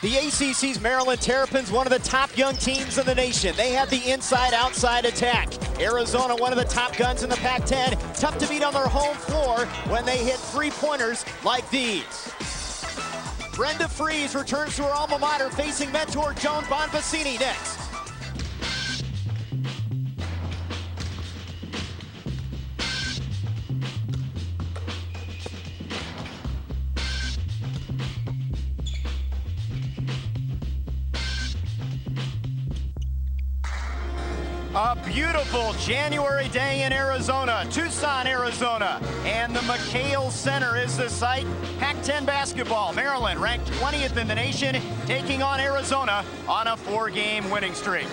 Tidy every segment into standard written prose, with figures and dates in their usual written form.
The ACC's Maryland Terrapins, one of the top young teams in the nation. They have the inside-outside attack. Arizona, one of the top guns in the Pac-10. Tough to beat on their home floor when they hit three-pointers like these. Brenda Freese returns to her alma mater, facing mentor Joan Bonvicini next. A beautiful January day in Arizona, Tucson, Arizona. And the McHale Center is the site. Pac-10 basketball, Maryland ranked 20th in the nation, taking on Arizona on a 4-game winning streak.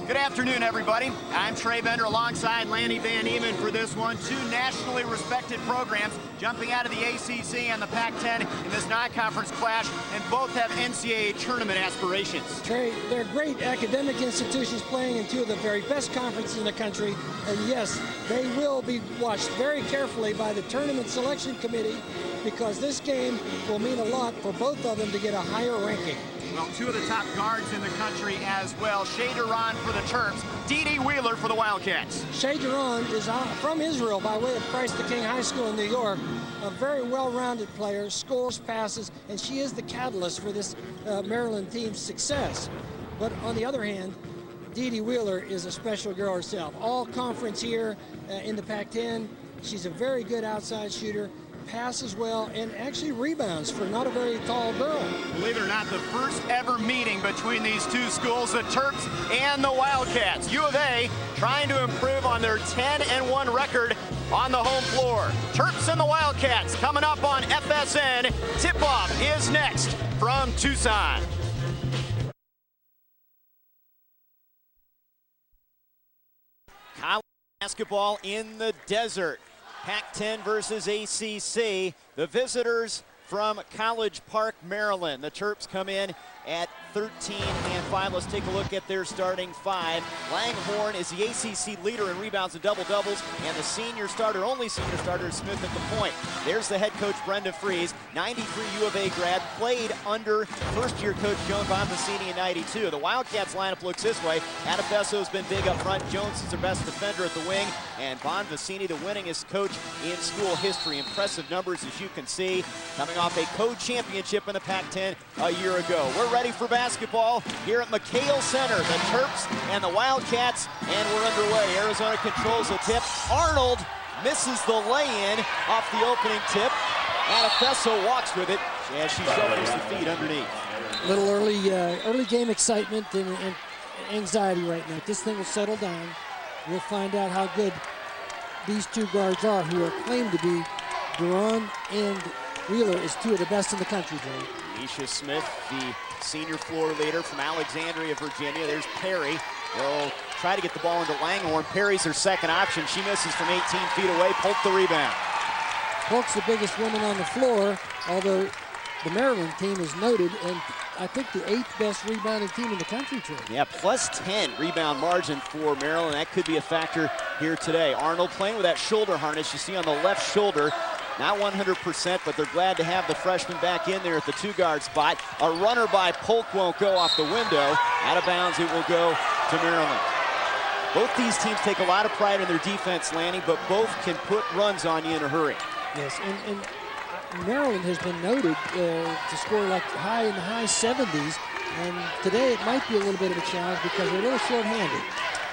Good afternoon, everybody. I'm Trey Bender alongside Lanny Van Eman for this one. Two nationally respected programs jumping out of the ACC and the Pac-10 in this non-conference clash, and both have NCAA tournament aspirations. Trey, they're great academic institutions playing in two of the very best conferences in the country, and yes, they will be watched very carefully by the tournament selection committee, because this game will mean a lot for both of them to get a higher ranking. Well, two of the top guards in the country as well. Shea Duran for the Terps, Dee Wheeler for the Wildcats. Shea Duran is from Israel by way of Christ the King High School in New York. A very well-rounded player, scores, passes, and she is the catalyst for this Maryland team's success. But on the other hand, Dee Wheeler is a special girl herself. All conference here in the Pac-10. She's a very good outside shooter, passes well, and actually rebounds for not a very tall girl. Believe it or not, the first ever meeting between these two schools, the Terps and the Wildcats. U of A trying to improve on their 10-1 record on the home floor. Terps and the Wildcats coming up on FSN. Tip-off is next from Tucson. College basketball in the desert. Pac-10 versus ACC. The visitors from College Park, Maryland. The Terps come in at 13-5. Let's take a look at their starting five. Langhorne is the ACC leader in rebounds and double-doubles, and the senior starter, only senior starter, is Smith at the point. There's the head coach, Brenda Freese, 93 U of A grad, played under first-year coach Joan Bonvicini in 92. The Wildcats lineup looks this way. Adefesso's been big up front. Jones is their best defender at the wing, and Bonvicini, the winningest coach in school history. Impressive numbers, as you can see, coming off a co-championship in the Pac-10 a year ago. We're ready for basketball here at McHale Center. The Terps and the Wildcats, and we're underway. Arizona controls the tip. Arnold misses the lay-in off the opening tip. Adefesso walks with it as she shovels the feet underneath. A little early game excitement and anxiety right now. This thing will settle down. We'll find out how good these two guards are, who are claimed to be Duran and Wheeler is two of the best in the country, Joe. Nisha Smith, the senior floor leader from Alexandria, Virginia. There's Perry. They'll try to get the ball into Langhorne. Perry's their second option. She misses from 18 feet away. Polk the rebound. Polk's the biggest woman on the floor, although the Maryland team is noted, and I think the 8th best rebounding team in the country, Trey. Yeah, plus 10 rebound margin for Maryland. That could be a factor here today. Arnold playing with that shoulder harness you see on the left shoulder. Not 100%, but they're glad to have the freshman back in there at the two-guard spot. A runner by Polk won't go off the window. Out of bounds, it will go to Maryland. Both these teams take a lot of pride in their defense, Lanny, but both can put runs on you in a hurry. Yes, and Maryland has been noted to score like in the high 70s, and today it might be a little bit of a challenge because they're a little short-handed.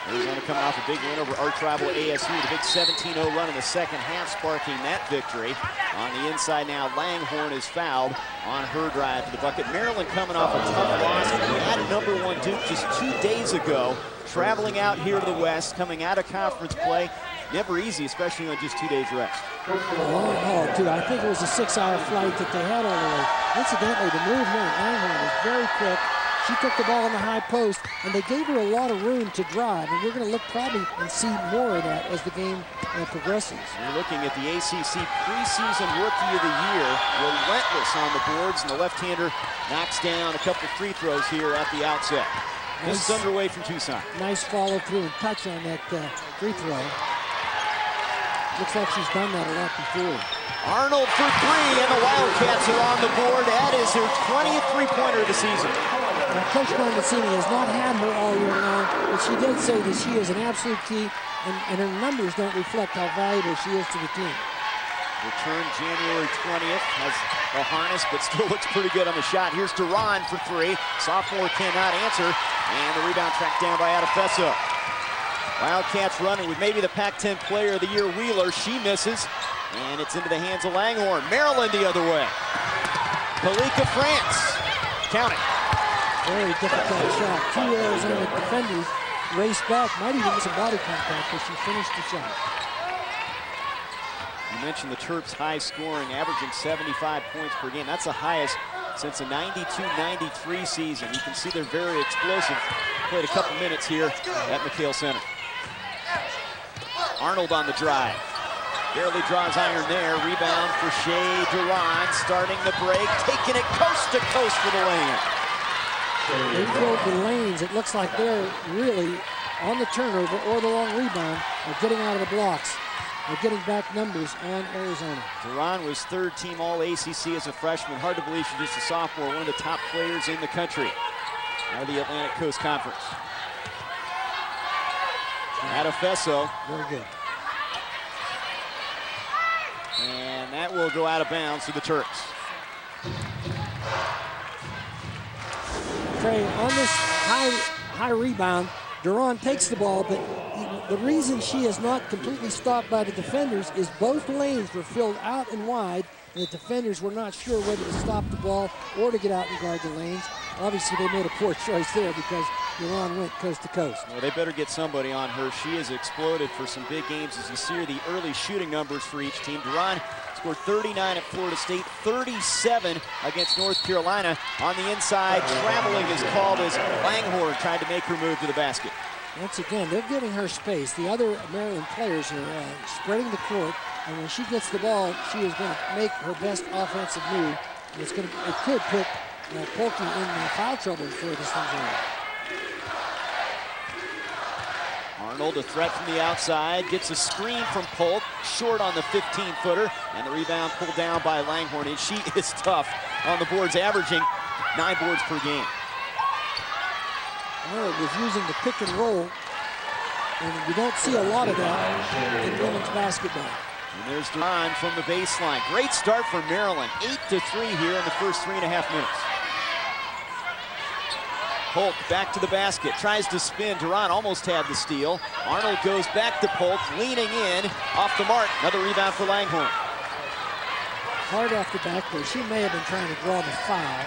Arizona coming off a big win over arch rival ASU, the big 17-0 run in the second half, sparking that victory. On the inside now, Langhorne is fouled on her drive to the bucket. Maryland coming off a tough loss at #1 Duke just 2 days ago, traveling out here to the West, coming out of conference play. Never easy, especially on just 2 days rest. A long haul, too. I think it was a 6-hour flight that they had all the way. Incidentally, the move here at Langhorne was very quick. She took the ball in the high post, and they gave her a lot of room to drive, and we're going to look probably and see more of that as the game progresses. You're looking at the ACC preseason Rookie of the Year, relentless on the boards, and the left-hander knocks down a couple free throws here at the outset. This is underway from Tucson. Nice follow-through and touch on that free throw. Looks like she's done that a lot before. Arnold for three, and the Wildcats are on the board. That is her 20th three-pointer of the season. Now, Coach Mancini has not had her all year long, but she did say that she is an absolute key, and her numbers don't reflect how valuable she is to the team. Return January 20th, has a harness, but still looks pretty good on the shot. Here's Duran for three. Sophomore cannot answer, and the rebound tracked down by Adefeso. Wildcats running with maybe the Pac-10 Player of the Year, Wheeler. She misses, and it's into the hands of Langhorne. Maryland the other way. Palika France. Count it. Very difficult shot. Two Arizona defenders raced back. Might even miss a body contact, but she finished the shot. You mentioned the Terps high scoring, averaging 75 points per game. That's the highest since the 92-93 season. You can see they're very explosive. Played a couple minutes here at McHale Center. Arnold on the drive. Barely draws iron there. Rebound for Shea Duran, starting the break, taking it coast to coast for the lane. They filled the lanes. It looks like they're really on the turnover or the long rebound or getting out of the blocks. They're getting back numbers on Arizona. Duran was third team All-ACC as a freshman. Hard to believe she's just a sophomore, one of the top players in the country out of the Atlantic Coast Conference. Adefeso. Very good. And that will go out of bounds to the Terps. Trey, on this high rebound, Duran takes the ball, but the reason she is not completely stopped by the defenders is both lanes were filled out and wide, and the defenders were not sure whether to stop the ball or to get out and guard the lanes. Obviously, they made a poor choice there because Duran went coast to coast. Well, they better get somebody on her. She has exploded for some big games. As you see her, the early shooting numbers for each team. Duran scored 39 at Florida State, 37 against North Carolina. On the inside, traveling is called as Langhorne tried to make her move to the basket. Once again, they're giving her space. The other Maryland players are spreading the court, and when she gets the ball, she is going to make her best offensive move. And it could put Polky in foul trouble before this thing's over. Arnold, a threat from the outside, gets a screen from Polk, short on the 15-footer, and the rebound pulled down by Langhorne, and she is tough on the boards, averaging 9 boards per game. Arnold was using the pick and roll, and you don't see a lot of that in women's basketball. And there's Duran from the baseline. Great start for Maryland, 8-3 here in the first 3.5 minutes. Polk back to the basket, tries to spin. Duran almost had the steal. Arnold goes back to Polk, leaning in, off the mark. Another rebound for Langhorne. Hard off the back there. She may have been trying to draw the foul.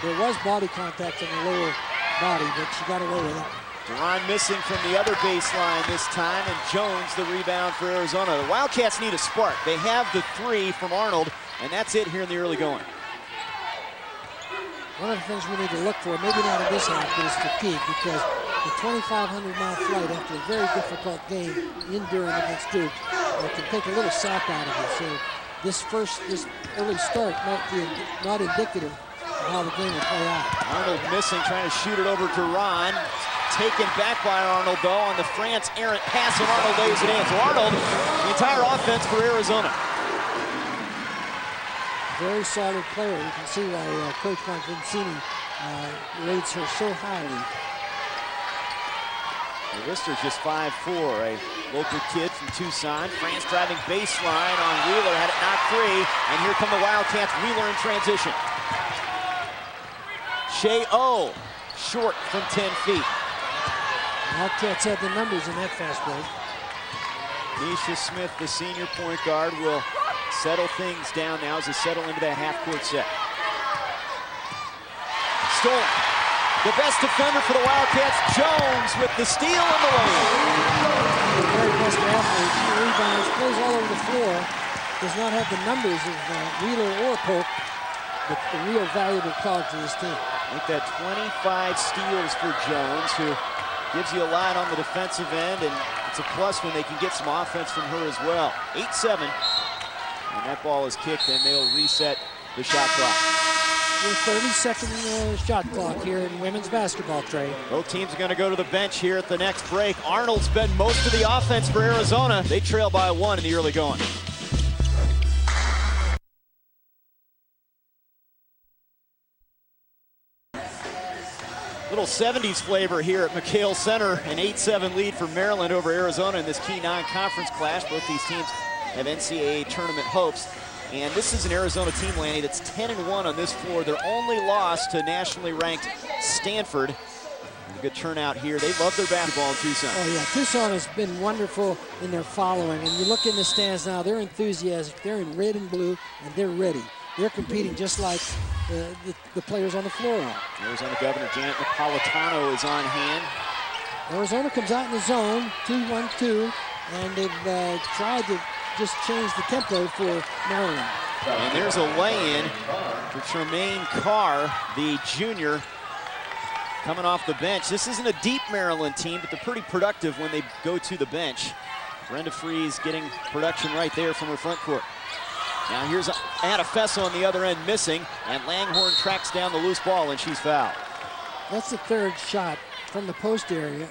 There was body contact in the lower body, but she got away with it. Duran missing from the other baseline this time, and Jones the rebound for Arizona. The Wildcats need a spark. They have the three from Arnold, and that's it here in the early going. One of the things we need to look for, maybe not in this half, but is fatigue, because the 2,500-mile flight after a very difficult game in Durham against Duke can take a little sap out of you. So this early start might be not indicative of how the game will play out. Arnold missing, trying to shoot it over to Duran. Taken back by Arnold, though, on the France errant pass, and Arnold lays it in. So Arnold, the entire offense for Arizona. Very solid player. You can see why Coach Mancini rates her so highly. Lister's just 5'4", a local kid from Tucson. France driving baseline on Wheeler, had it knocked free, and here come the Wildcats. Wheeler in transition. Shea O, short from 10 feet. Wildcats had the numbers in that fast break. Nisha Smith, the senior point guard, will settle things down now as they settle into that half-court set. Stolen. The best defender for the Wildcats, Jones, with the steal in the lane. The very best athlete. She rebounds, plays all over the floor. Does not have the numbers of Wheeler or Polk, but the real valuable cog to this team. I think that 25 steals for Jones, who gives you a lot on the defensive end, and it's a plus when they can get some offense from her as well. 8-7. And that ball is kicked, and they'll reset the shot clock. 30-second shot clock here in women's basketball, Trey. Both teams are going to go to the bench here at the next break. Arnold's been most of the offense for Arizona. They trail by 1 in the early going. Little 70s flavor here at McHale Center. An 8-7 lead for Maryland over Arizona in this key non-conference clash. Both these teams have NCAA tournament hopes. And this is an Arizona team, Lanny, that's 10-1 on this floor. Their only loss to nationally ranked Stanford. A good turnout here. They love their basketball in Tucson. Oh yeah, Tucson has been wonderful in their following. And you look in the stands now, they're enthusiastic. They're in red and blue, and they're ready. They're competing just like the players on the floor are. Arizona Governor Janet Napolitano is on hand. Arizona comes out in the zone, 2-1-2, and they've tried to just change the tempo for Maryland. And there's a lay-in for Tremaine Carr, the junior, coming off the bench. This isn't a deep Maryland team, but they're pretty productive when they go to the bench. Brenda Freeze getting production right there from her front court. Now here's Adefeso on the other end missing, and Langhorne tracks down the loose ball, and she's fouled. That's the third shot from the post area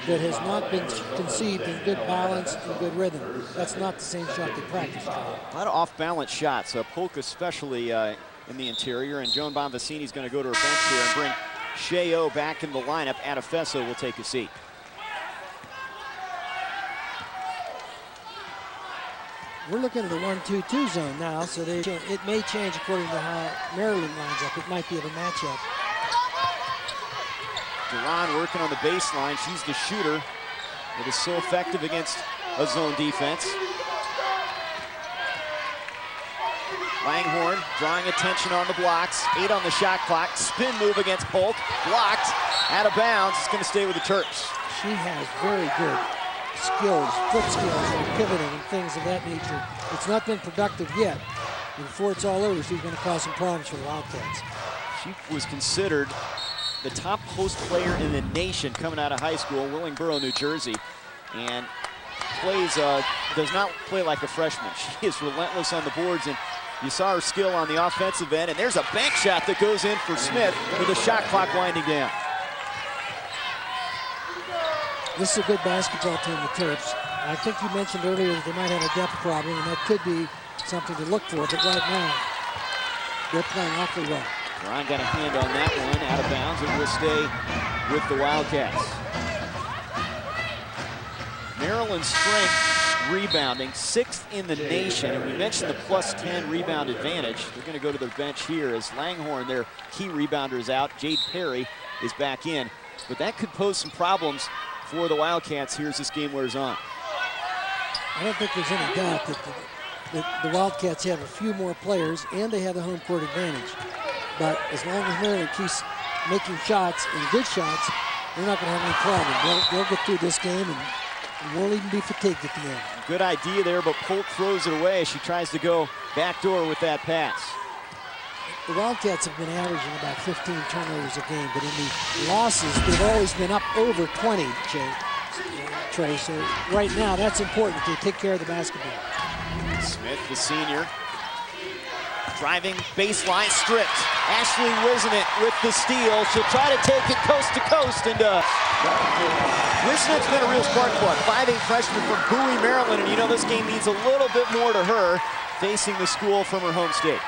that has not been conceived in good balance and good rhythm. That's not the same shot they practiced. A lot of off-balance shots, Polk especially in the interior, and Joan Bonvicini's going to go to her bench here and bring Sheo back in the lineup. Adefeso will take a seat. We're looking at a 1-2-2 zone now, so it may change according to how Maryland lines up. It might be of a matchup. Duran working on the baseline. She's the shooter that is so effective against a zone defense. Langhorne drawing attention on the blocks. 8 on the shot clock. Spin move against Polk. Blocked. Out of bounds. It's going to stay with the Terps. She has very good skills, foot skills, and pivoting and things of that nature. It's not been productive yet. Before it's all over, she's going to cause some problems for the Wildcats. She was considered the top post player in the nation coming out of high school, Willingboro, New Jersey, and does not play like a freshman. She is relentless on the boards, and you saw her skill on the offensive end, and there's a bank shot that goes in for Smith with the shot clock winding down. This is a good basketball team, the Terps. I think you mentioned earlier that they might have a depth problem, and that could be something to look for, but right now, they're playing awfully well. Duran got a hand on that one, out of bounds, and will stay with the Wildcats. Maryland's strength rebounding, 6th in the nation, and we mentioned the +10 rebound advantage. They're going to go to their bench here as Langhorne, their key rebounder, is out. Jade Perry is back in, but that could pose some problems for the Wildcats here as this game wears on. I don't think there's any doubt that the Wildcats have a few more players and they have the home court advantage. But as long as Maryland keeps making shots and good shots, they're not going to have any problem. They'll get through this game and won't even be fatigued at the end. Good idea there, but Polk throws it away. She tries to go backdoor with that pass. The Wildcats have been averaging about 15 turnovers a game, but in the losses, they've always been up over 20, Trey. So right now, that's important to take care of the basketball. Smith, the senior, driving baseline, stripped. Ashley Wisnett with the steal. She'll try to take it coast to coast, and Wisnett's been a real spark plug. 5'8" freshman from Bowie, Maryland, and you know this game means a little bit more to her facing the school from her home state.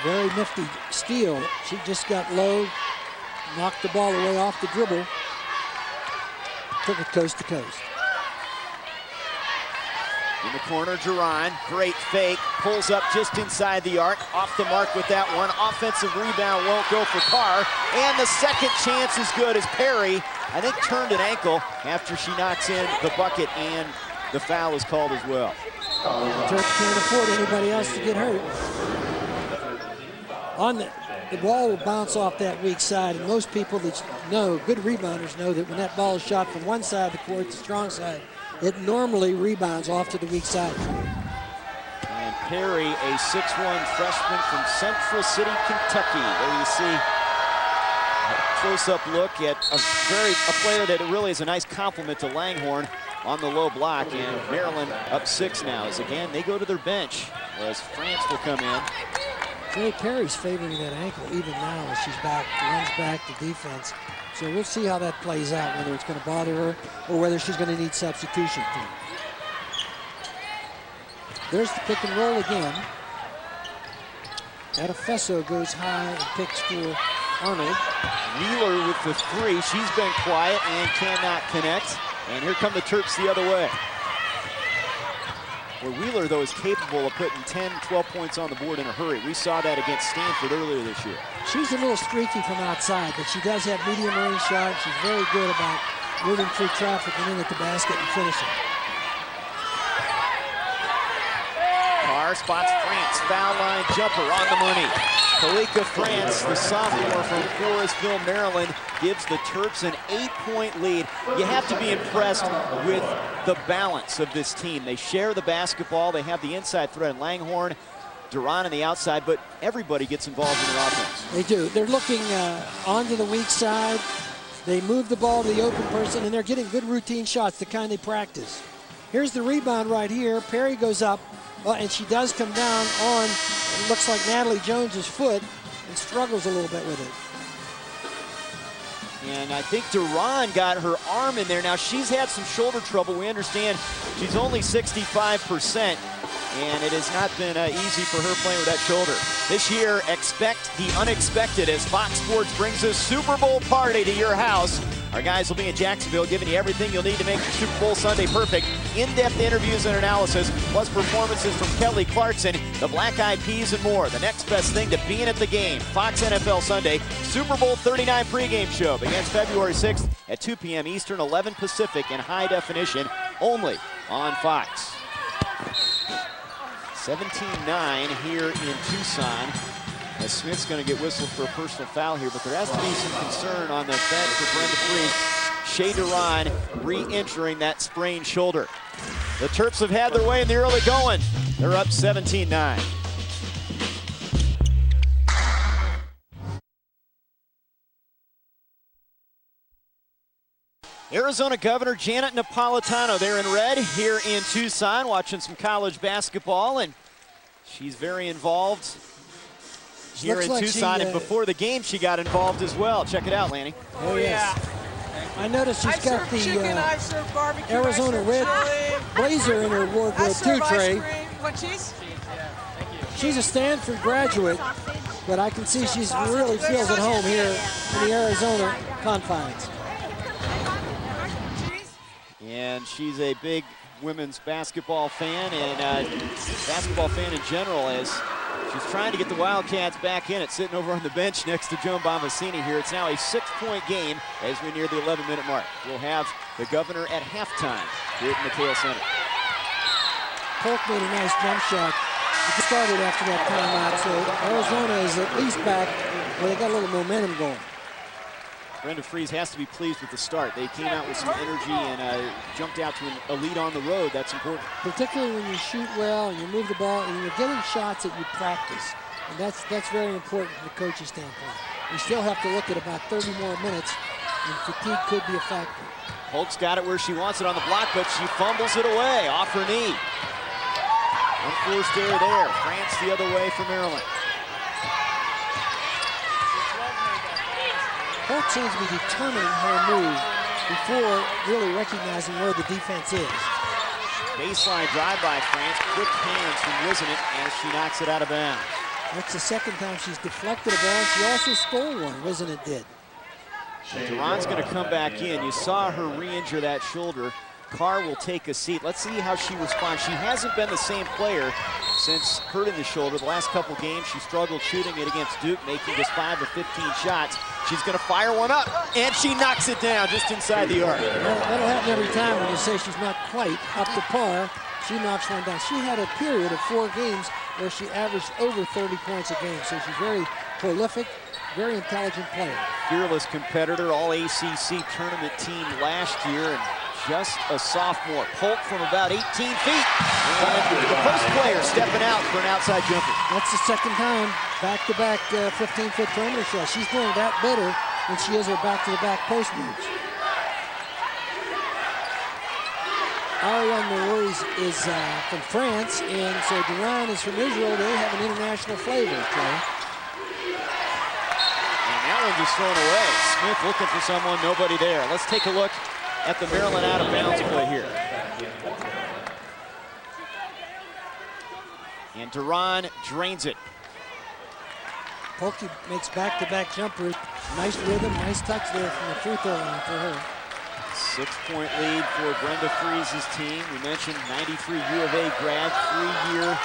Very nifty steal. She just got low, knocked the ball away off the dribble, took it coast to coast. In the corner, Duran, great fake, pulls up just inside the arc, off the mark with that one. Offensive rebound won't go for Carr, and the second chance is good as Perry, I think, turned an ankle after she knocks in the bucket, and the foul is called as well. The Terps can't afford anybody else to get hurt. The ball will bounce off that weak side, and most people that know, good rebounders know that when that ball is shot from one side of the court, the strong side, it normally rebounds off to the weak side. And Perry, a 6'1" freshman from Central City, Kentucky. There you see a close-up look at a player that really is a nice compliment to Langhorne on the low block. And Maryland up 6 now as again they go to their bench as France will come in. Jay Perry's favoring that ankle even now as she's back, runs back to defense. So we'll see how that plays out, whether it's going to bother her or whether she's going to need substitution time. There's the pick and roll again. Adefeso goes high and picks for Arnold. Wheeler with the three. She's been quiet and cannot connect. And here come the Terps the other way. Where Wheeler, though, is capable of putting 10, 12 points on the board in a hurry. We saw that against Stanford earlier this year. She's a little streaky from outside, but she does have medium range shot. She's very good about moving through traffic and in at the basket and finishing. Carr spots France, foul line jumper on the money. Kalika France, the sophomore from Forestville, Maryland, gives the Terps an 8-point lead. You have to be impressed with the balance of this team. They share the basketball. They have the inside threat in Langhorne, Duran on the outside, but everybody gets involved in their offense. They do. They're looking onto the weak side. They move the ball to the open person, and they're getting good routine shots, the kind they practice. Here's the rebound right here. Perry goes up, and she does come down on, it looks like Natalie Jones's foot, and struggles a little bit with it. And I think Duran got her arm in there. Now, she's had some shoulder trouble. We understand she's only 65%, and it has not been easy for her playing with that shoulder. This year, expect the unexpected as Fox Sports brings a Super Bowl party to your house. Our guys will be in Jacksonville giving you everything you'll need to make your Super Bowl Sunday perfect. In-depth interviews and analysis, plus performances from Kelly Clarkson, the Black Eyed Peas, and more. The next best thing to being at the game. Fox NFL Sunday, Super Bowl 39 pregame show begins February 6th at 2 p.m. Eastern, 11 Pacific in high definition, only on Fox. 17-9 here in Tucson. As Smith's going to get whistled for a personal foul here, but there has to be some concern on the bench for Brenda Freese. Shea Duran re-injuring that sprained shoulder. The Terps have had their way in the early going. They're up 17-9. Arizona Governor Janet Napolitano there in red here in Tucson, watching some college basketball, and she's very involved here in Tucson, and before the game she got involved as well. Check it out, Lanny. Oh, yes. I noticed she's got the Arizona red blazer in her wardrobe too, Trey. She's a Stanford graduate, but I can see she really feels at home here in the Arizona confines. And she's a big women's basketball fan and basketball fan in general, as she's trying to get the Wildcats back in it, sitting over on the bench next to Joan Bonvicini here. It's now a 6-point game as we near the 11-minute mark. We'll have the Governor at halftime here at McHale Center. Polk made a nice jump shot. It started after that timeout, so Arizona is at least back where they got a little momentum going. Brenda Freese has to be pleased with the start. They came out with some energy and jumped out to a lead on the road. That's important. Particularly when you shoot well and you move the ball and you're getting shots that you practice. And that's very important from the coach's standpoint. We still have to look at about 30 more minutes, and fatigue could be a factor. Polk's got it where she wants it on the block, but she fumbles it away off her knee. Unforced error there. France the other way for Maryland. Polk seems to be determining her move before really recognizing where the defense is. Baseline drive by France. Quick hands from Wisenant as she knocks it out of bounds. That's the second time she's deflected a ball. She also stole one, Wisenant did. Duran's going to come back in. You saw her re-injure that shoulder. Carr will take a seat. Let's see how she responds. She hasn't been the same player since hurting the shoulder. The last couple games, she struggled shooting it against Duke, making just 5 of 15 shots. She's going to fire one up, and she knocks it down just inside the arc. Well, that'll happen every time when you say she's not quite up to par. She knocks one down. She had a period of 4 games where she averaged over 30 points a game, so she's very prolific, very intelligent player. Fearless competitor, all ACC tournament team last year, and just a sophomore. Polk from about 18 feet. And the post player stepping out for an outside jumper. That's the second time back-to-back 15-foot perimeter shot. She's doing that better than she is her back-to-the-back post moves. Ariane Maurice is from France, and so Duran is from Israel. They have an international flavor, Trey. And that one just thrown away. Smith looking for someone, nobody there. Let's take a look at the Maryland out-of-bounds play here. And Duran drains it. Polk makes back-to-back jumpers. Nice rhythm, nice touch there from the free throw line for her. 6-point lead for Brenda Freese's team. We mentioned 93 U of A grad, 3-year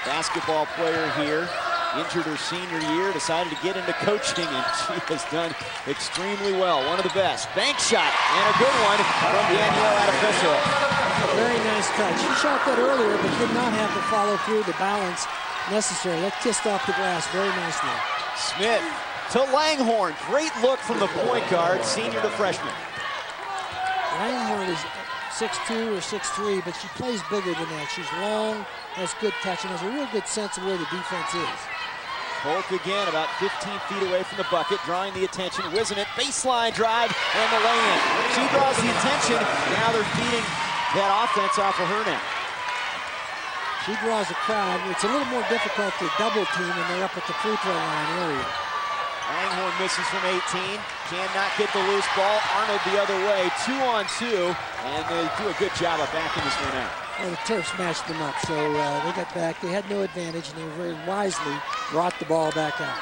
basketball player here. Injured her senior year, decided to get into coaching, and she has done extremely well. One of the best. Bank shot, and a good one from Danielle Adefeso. Very nice touch. She shot that earlier, but did not have the follow through, the balance necessary. That kissed off the glass very nicely. Smith to Langhorne. Great look from the point guard, senior to freshman. Langhorne is 6'2" or 6'3", but she plays bigger than that. She's long, has good touch, and has a real good sense of where the defense is. Polk again, about 15 feet away from the bucket, drawing the attention. Wizen it, baseline drive, and the lay-in. She draws the attention. Now they're feeding that offense off of her now. She draws a crowd. It's a little more difficult to double team when they're up at the free throw line area. Langhorne misses from 18. Cannot get the loose ball. Arnold the other way. 2-on-2, and they do a good job of backing this one out. Well, the Terps matched them up, so they got back. They had no advantage, and they very wisely brought the ball back out.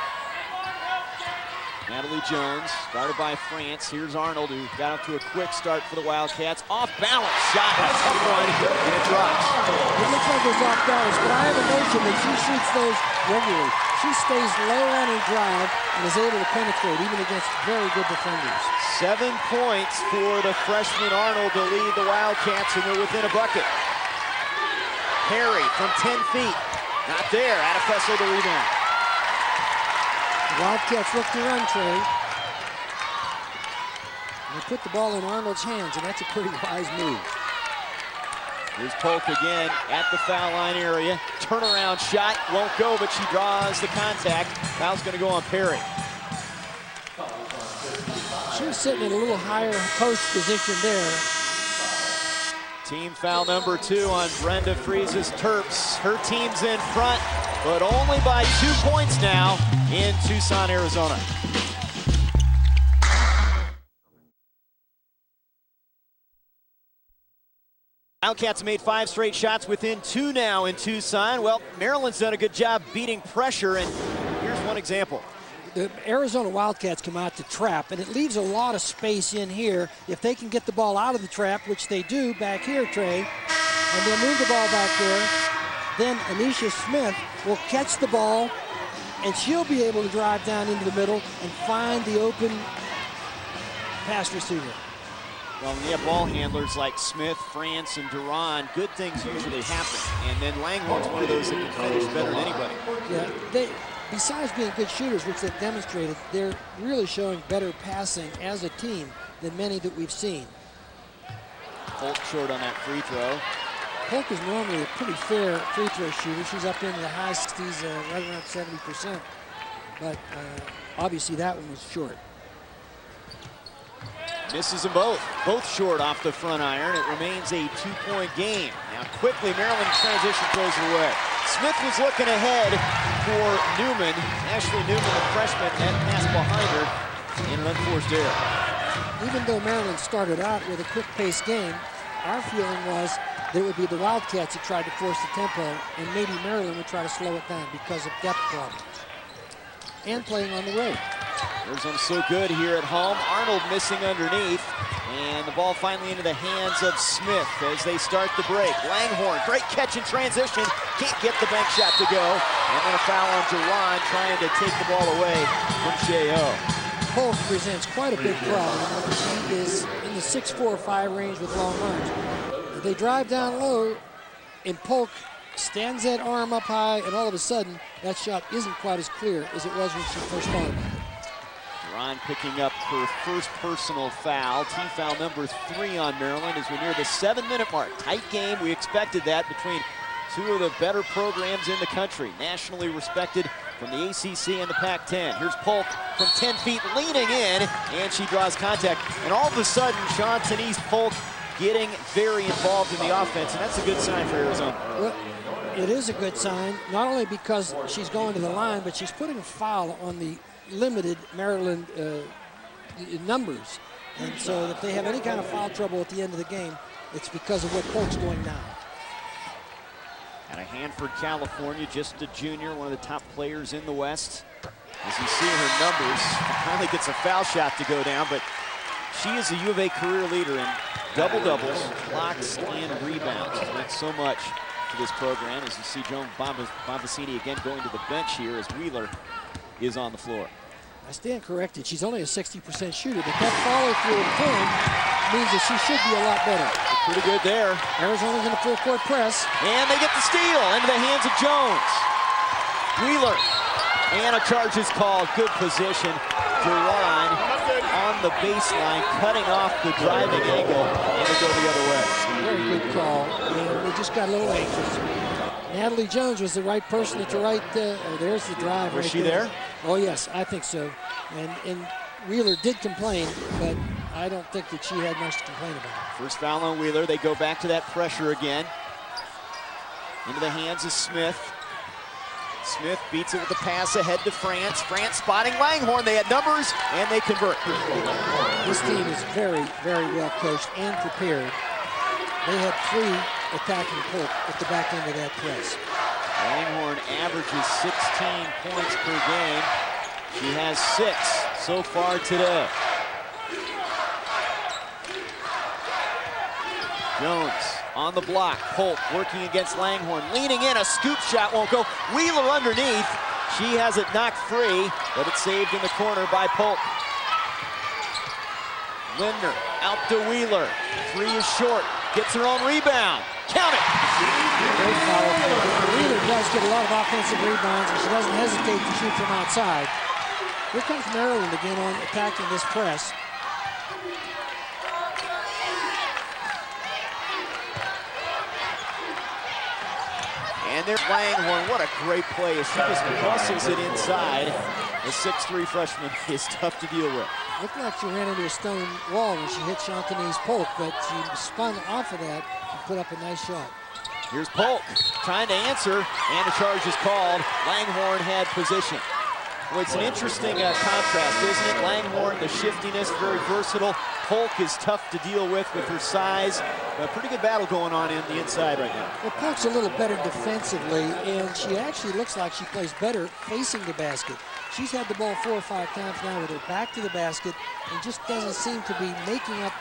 Natalie Jones, guarded by France. Here's Arnold, who got up to a quick start for the Wildcats. Off balance shot, a tough one, and it drops. It looks like it was off balance, but I have a notion that she shoots those regularly. She stays low on her drive and is able to penetrate, even against very good defenders. 7 points for the freshman Arnold to lead the Wildcats, and they're within a bucket. Perry from 10 feet. Not there. Adefeso the rebound. Wildcats look to run, Trey. They put the ball in Arnold's hands, and that's a pretty wise move. Here's Polk again at the foul line area. Turnaround shot won't go, but she draws the contact. Foul's going to go on Perry. She was sitting in a little higher post position there. Team foul number 2 on Brenda Freese's Terps. Her team's in front, but only by 2 points now in Tucson, Arizona. Wildcats made 5 straight shots, within 2 now in Tucson. Well, Maryland's done a good job beating pressure, and here's one example. The Arizona Wildcats come out to trap, and it leaves a lot of space in here. If they can get the ball out of the trap, which they do back here, Trey, and they'll move the ball back there, then Anisha Smith will catch the ball, and she'll be able to drive down into the middle and find the open pass receiver. Well, when you have ball handlers like Smith, France, and Duran, good things usually happen. And then Langhorne's one of those that can finish better than anybody. Yeah, besides being good shooters, which they've demonstrated, they're really showing better passing as a team than many that we've seen. Polk short on that free throw. Polk is normally a pretty fair free throw shooter. She's up into the high 60s, right around 70%. But obviously that one was short. Misses them both short off the front iron. It remains a 2-point game. Now quickly, Maryland transition throws it away. Smith was looking ahead for Newman. Ashley Newman, the freshman, had passed behind her in an unforced error. Even though Maryland started out with a quick-paced game, our feeling was that it would be the Wildcats that tried to force the tempo, and maybe Maryland would try to slow it down because of depth problems and playing on the road. Arizona's so good here at home. Arnold missing underneath, and the ball finally into the hands of Smith as they start the break. Langhorne, great catch in transition, can't get the bank shot to go, and then a foul on Duran trying to take the ball away from J.O. Polk presents quite a big problem. He is in the 6'4" range with long arms. They drive down low, and Polk stands that arm up high, and all of a sudden, that shot isn't quite as clear as it was when she first thought about it. Duran picking up her first personal foul. Team foul number 3 on Maryland as we near the 7-minute mark. Tight game, we expected that between two of the better programs in the country. Nationally respected from the ACC and the Pac-10. Here's Polk from 10 feet leaning in, and she draws contact. And all of a sudden, Chantanise Polk getting very involved in the offense, and that's a good sign for Arizona. Well, it is a good sign, not only because she's going to the line, but she's putting a foul on the limited Maryland numbers. And so if they have any kind of foul trouble at the end of the game, it's because of what Polk's doing now. Out of Hanford, California, just a junior, one of the top players in the West. As you see her numbers, finally gets a foul shot to go down, but she is a U of A career leader in double-doubles, blocks, and rebounds. She's meant so much to this program. As you see Joan Bombasini again going to the bench here as Wheeler is on the floor. I stand corrected. She's only a 60% shooter, but that follow-through in point means that she should be a lot better. Pretty good there. Arizona's in a full-court press. And they get the steal into the hands of Jones. Wheeler. And a charge is called. Good position. Duran on the baseline, cutting off the driving angle, and they go the other way. Very good call, and we just got a little anxious. Natalie Jones was the right person at the right, there's the drive. Was right she there? Oh yes, I think so. And Wheeler did complain, but I don't think that she had much to complain about. First foul on Wheeler. They go back to that pressure again. Into the hands of Smith. Smith beats it with the pass ahead to France. France spotting Langhorne. They had numbers, and they convert. This team is very, very well coached and prepared. They had 3 attacking Polk at the back end of that press. Langhorne averages 16 points per game. She has 6 so far today. Jones on the block. Polk working against Langhorne. Leaning in, a scoop shot won't go. Wheeler underneath. She has it knocked free, but it's saved in the corner by Polk. Lindner out to Wheeler. 3 is short. Gets her own rebound. Count it. Great foul. Wheeler does get a lot of offensive rebounds, and she doesn't hesitate to shoot from outside. Here comes Maryland again on attacking this press. And there's Langhorne. What a great play as she just crosses it inside. The 6'3" freshman is tough to deal with. Looked like she ran into a stone wall when she hit Chantanese Polk, but she spun off of that and put up a nice shot. Here's Polk trying to answer, and a charge is called. Langhorne had position. Well, it's an interesting contrast, isn't it? Langhorne, the shiftiness, very versatile. Polk is tough to deal with her size. A pretty good battle going on in the inside right now. Well, Polk's a little better defensively, and she actually looks like she plays better facing the basket. She's had the ball 4 or 5 times now with her back to the basket and just doesn't seem to be making up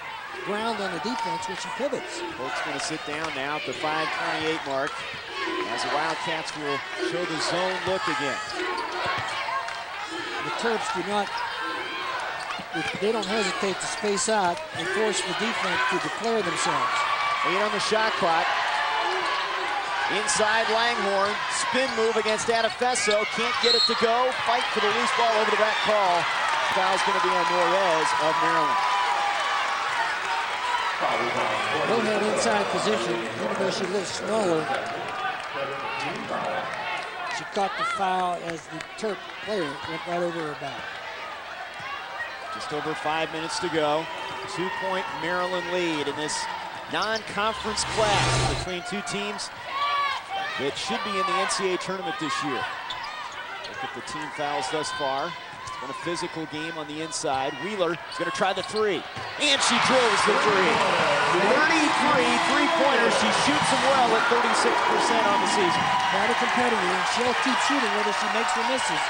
ground on the defense when she pivots. Polk's going to sit down now at the 5:28 mark as the Wildcats will show the zone look again. The Terps do not, they don't hesitate to space out and force the defense to declare themselves. 8 on the shot clock. Inside Langhorne, spin move against Adefeso, can't get it to go. Fight for the loose ball over the back call. Foul's going to be on Norez of Maryland. Hill had inside position, even though she's a little smaller. She caught the foul as the Terp player went right over her back. Just over 5 minutes to go. 2-point Maryland lead in this non-conference clash between 2 teams that should be in the NCAA tournament this year. Look at the team fouls thus far. It's been a physical game on the inside. Wheeler is going to try the 3, and she drills the 3. 33 three-pointers. She shoots them well at 36% on the season. Quite a competitor, and she'll keep shooting whether she makes or misses.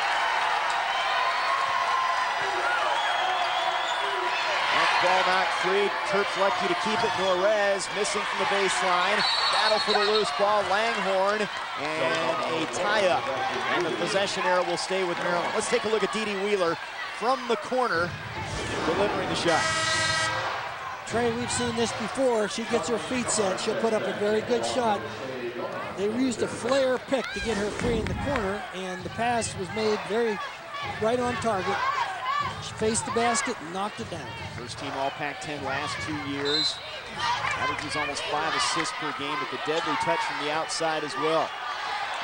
Ball knocked free. Terps lucky to keep it. Norez missing from the baseline. Battle for the loose ball. Langhorne and a tie-up. And the possession arrow will stay with Maryland. Let's take a look at Dee Dee Wheeler from the corner, delivering the shot. Trey, we've seen this before. She gets her feet set. She'll put up a very good shot. They used a flare pick to get her free in the corner, and the pass was made very right on target. She faced the basket and knocked it down. First team All Pac-10 last 2 years. Averages almost 5 assists per game, but the deadly touch from the outside as well.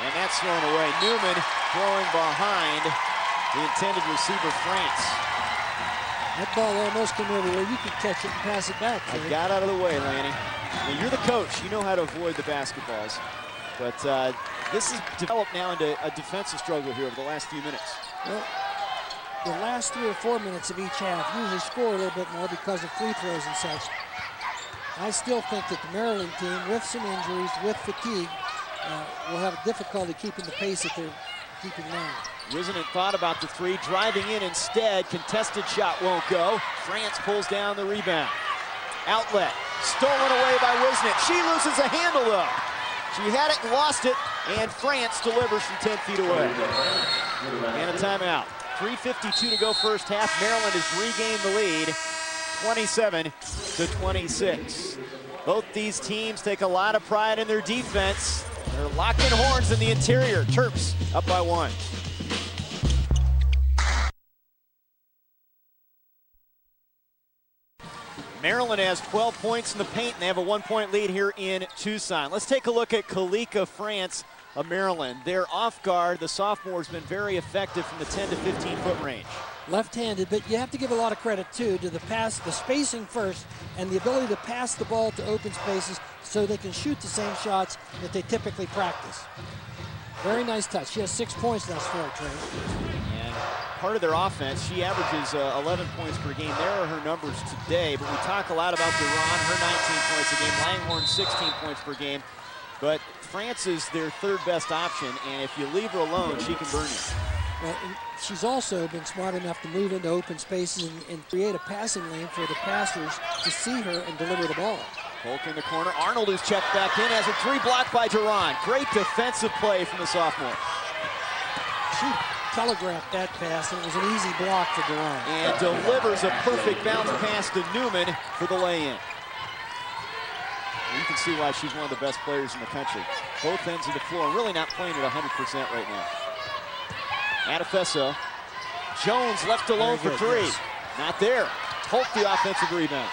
And that's thrown away. Newman throwing behind the intended receiver, France. That ball almost came over where you could catch it and pass it back. I got out of the way, Lanny. Now, you're the coach. You know how to avoid the basketballs. But this has developed now into a defensive struggle here over the last few minutes. Well, the last 3 or 4 minutes of each half usually score a little bit more because of free throws and such. I still think that the Maryland team, with some injuries, with fatigue, will have difficulty keeping the pace that they're keeping now. Wisnant thought about the three, driving in instead. Contested shot won't go. France pulls down the rebound. Outlet, stolen away by Wisnant. She loses a handle though. She had it and lost it, and France delivers from 10 feet away. And a timeout. 3:52 to go first half. Maryland has regained the lead, 27-26. Both these teams take a lot of pride in their defense. They're locking horns in the interior. Terps up by 1. Maryland has 12 points in the paint, and they have a 1-point lead here in Tucson. Let's take a look at Collegiate, France of Maryland. They're off guard. The sophomore's been very effective from the 10 to 15-foot range. Left-handed, but you have to give a lot of credit, too, to the pass, the spacing first, and the ability to pass the ball to open spaces so they can shoot the same shots that they typically practice. Very nice touch. She has 6 points thus far, Trey. And part of their offense, she averages 11 points per game. There are her numbers today, but we talk a lot about Duran, her 19 points a game, Langhorn 16 points per game. But France is their third best option, and if you leave her alone, she can burn you. Well, she's also been smart enough to move into open spaces and create a passing lane for the passers to see her and deliver the ball. Polk in the corner. Arnold, who's checked back in, has a three blocked by Duran. Great defensive play from the sophomore. She telegraphed that pass, and it was an easy block for Duran. And delivers a perfect bounce pass to Newman for the lay-in. You can see why she's one of the best players in the country. Both ends of the floor, really not playing at 100% right now. Adefeso. Jones left alone for three. Yes. Not there. Polk the offensive rebound.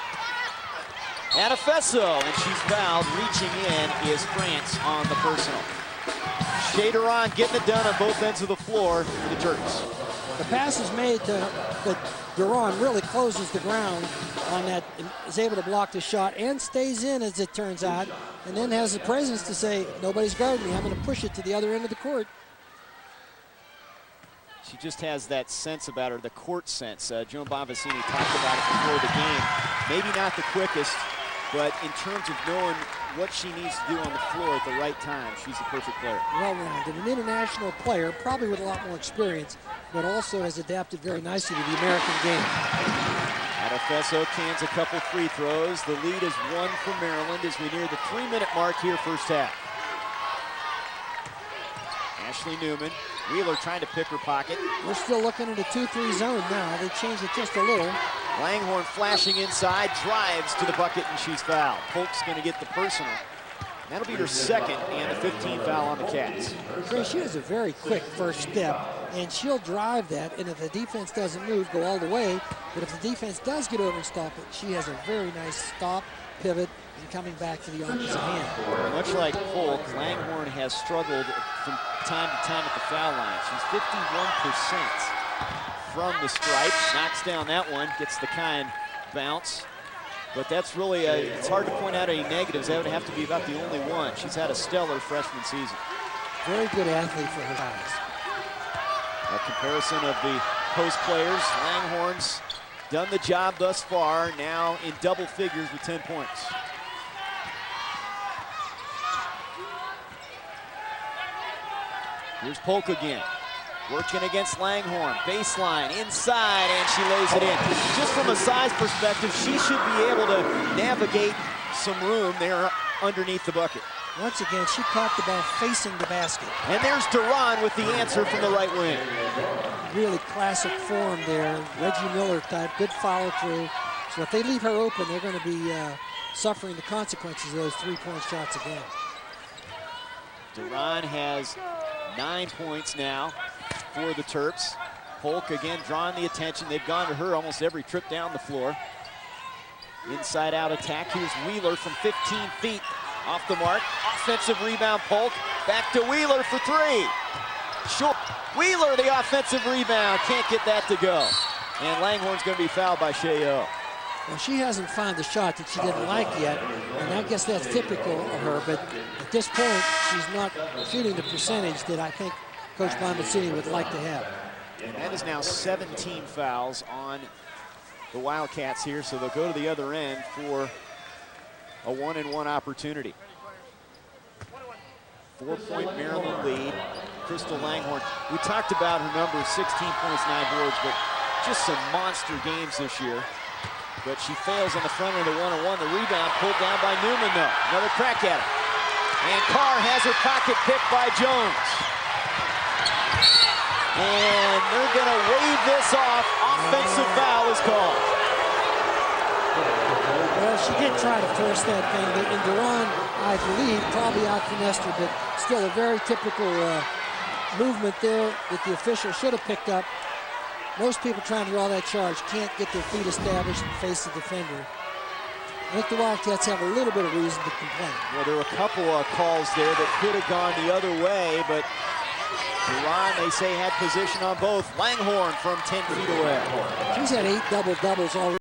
Adefeso, and she's fouled. Reaching in is France on the personal. Shea Duran getting it done on both ends of the floor for the Terps. The pass is made to, but Duran really closes the ground on that, is able to block the shot and stays in, as it turns out, and then has the presence to say, nobody's guarding me, I'm going to push it to the other end of the court. She just has that sense about her, the court sense. Joan Bonvicini talked about it before the game. Maybe not the quickest, but in terms of knowing what she needs to do on the floor at the right time, she's the perfect player. Well-rounded, an international player, probably with a lot more experience, but also has adapted very nicely to the American game. Adefeso cans a couple free throws. The lead is 1 for Maryland as we near the 3-minute mark here first half. Ashley Newman, Wheeler trying to pick her pocket. We're still looking at a 2-3 zone now. They changed it just a little. Langhorn flashing inside, drives to the bucket, and she's fouled. Polk's going to get the personal. That'll be her second and a 15 foul on the Cats. She has a very quick first step, and she'll drive that, and if the defense doesn't move, go all the way. But if the defense does get over and stop it, she has a very nice stop, pivot, and coming back to the opposite hand. Much like Polk, Langhorn has struggled from time to time at the foul line. She's 51% from the stripe. Knocks down that one, gets the kind bounce. But that's really, it's hard to point out any negatives. That would have to be about the only one. She's had a stellar freshman season. Very good athlete for her size. A comparison of the post players. Langhorn's done the job thus far, now in double figures with 10 points. Here's Polk again. Working against Langhorn, baseline, inside, and she lays it in. Just from a size perspective, she should be able to navigate some room there underneath the bucket. Once again, she caught the ball facing the basket. And there's Duran with the answer from the right wing. Really classic form there, Reggie Miller type, good follow through. So if they leave her open, they're going to be suffering the consequences of those three-point shots again. Duran has 9 points now for the Terps. Polk again drawing the attention. They've gone to her almost every trip down the floor. Inside out attack. Here's Wheeler from 15 feet off the mark. Offensive rebound, Polk. Back to Wheeler for three. Short. Wheeler the offensive rebound. Can't get that to go. And Langhorne's going to be fouled by Sheo. Well, she hasn't found the shot that she didn't like yet, and I guess that's typical of her, but at this point, she's not shooting the percentage that I think Coach Bonacini would like to have. And that is now 17 fouls on the Wildcats here, so they'll go to the other end for a 1-and-1 opportunity. 4-point Maryland lead. Crystal Langhorne, we talked about her numbers, 16 points, 9 boards, but just some monster games this year. But she fails on the front end of the 1-on-1. The rebound pulled down by Newman, though. Another crack at it. And Carr has her pocket picked by Jones. And they're going to wave this off. Offensive foul is called. Well, she did try to force that thing, but in Duran, I believe, probably out-finessed her, but still a very typical movement there that the official should have picked up. Most people trying to draw that charge can't get their feet established and face the defender. I think the Wildcats have a little bit of reason to complain. Well, there were a couple of calls there that could have gone the other way, but Duran, they say, had position on both. Langhorne from 10 feet away. She's had 8 double-doubles already.